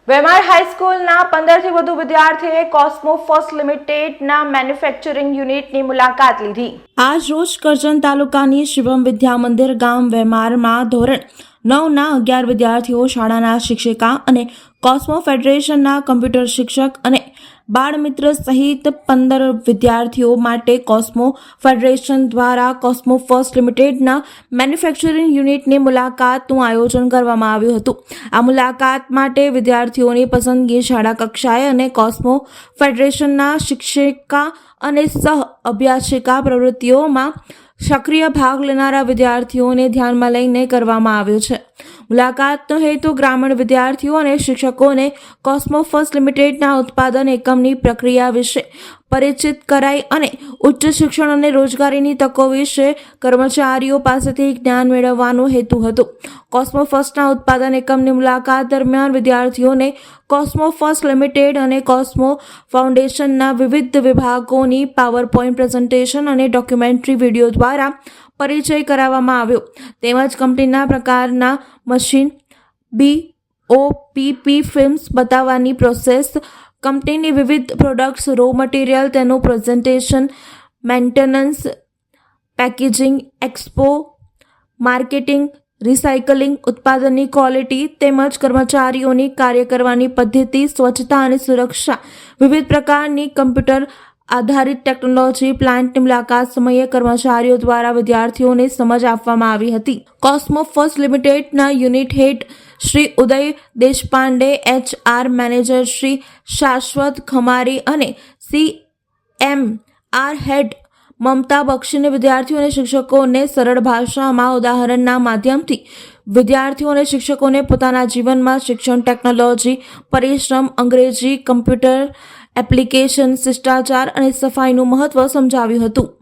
વેમાર હાઈસ્કૂલના 15થી વધુ વિદ્યાર્થીઓએ કોસ્મો ફર્સ્ટ લિમિટેડના મેન્યુફેક્ચરિંગ યુનિટની મુલાકાત લીધી। આજ રોજ કરજણ તાલુકાની શિવમ વિદ્યા મંદિર ગામ વેમારમાં ધોરણ 9ના 11 વિદ્યાર્થીઓ, શાળાના શિક્ષિકા અને કોસ્મો ફેડરેશનના કમ્પ્યુટર શિક્ષક અને બાળ મિત્ર સહિત 15 વિદ્યાર્થીઓ માટે કોસ્મો ફેડરેશન દ્વારા કોસ્મો ફર્સ્ટ લિમિટેડના મેન્યુફેક્ચરિંગ યુનિટની મુલાકાતનું આયોજન કરવામાં આવ્યું હતું। આ મુલાકાત માટે વિદ્યાર્થીઓની પસંદગી શાળા કક્ષાએ અને કોસ્મો ફેડરેશનના શિક્ષિકા અને સહ અભ્યાસિકા પ્રવૃત્તિઓમાં સક્રિય ભાગ લેનારા વિદ્યાર્થીઓને ધ્યાનમાં લઈને કરવામાં આવ્યો છે। મુલાકાતનો હેતુ ગ્રામીણ વિદ્યાર્થીઓ અને શિક્ષકોને કોસ્મો ફર્સ્ટ લિમિટેડના ઉત્પાદન એકમની પ્રક્રિયા વિશે પરિચિત કરાય અને ઉચ્ચ શિક્ષણ અને રોજગારીની તકો વિશે કર્મચારીઓ પાસેથી જ્ઞાન મેળવવાનો હેતુ હતો। કોસ્મો ફર્સ્ટના ઉત્પાદન એકમની મુલાકાત દરમિયાન વિદ્યાર્થીઓને કોસ્મો ફર્સ્ટ લિમિટેડ અને કોસ્મો ફાઉન્ડેશનના વિવિધ વિભાગોની પાવરપોઈન્ટ પ્રેઝન્ટેશન અને ડોક્યુમેન્ટરી વિડીયો દ્વારા પરિચય કરાવવામાં આવ્યો, તેમજ કંપનીના પ્રકારના મશીન, BOPP ફિલ્મ્સ બતાવવાની પ્રોસેસ, કંપનીની વિવિધ પ્રોડક્ટ્સ, રો મટીરિયલ, તેનું presentation, maintenance, packaging, expo, marketing, recycling, ઉત્પાદનની ક્વોલિટી તેમજ કર્મચારીઓની કાર્ય કરવાની પદ્ધતિ, સ્વચ્છતા અને સુરક્ષા, વિવિધ પ્રકારની કમ્પ્યુટર આધારિત ટેકનોલોજી પ્લાન્ટની મુલાકાત સમયે કર્મચારીઓ દ્વારા વિદ્યાર્થીઓને સમજ આપવામાં આવી હતી। કોસ્મો ફર્સ્ટ લિમિટેડના યુનિટ હેડ શ્રી ઉદય દેશપાંડે, HR મેનેજર શ્રી શાશ્વત ખમારી અને CMR હેડ મમતા બક્ષીને વિદ્યાર્થીઓ અને શિક્ષકોને સરળ ભાષામાં ઉદાહરણના માધ્યમથી વિદ્યાર્થીઓ અને શિક્ષકોને પોતાના જીવનમાં શિક્ષણ, ટેકનોલોજી, પરિશ્રમ, અંગ્રેજી, કમ્પ્યુટર એપ્લિકેશન, શિષ્ટાચાર અને સફાઈનું મહત્વ સમજાવ્યું હતું।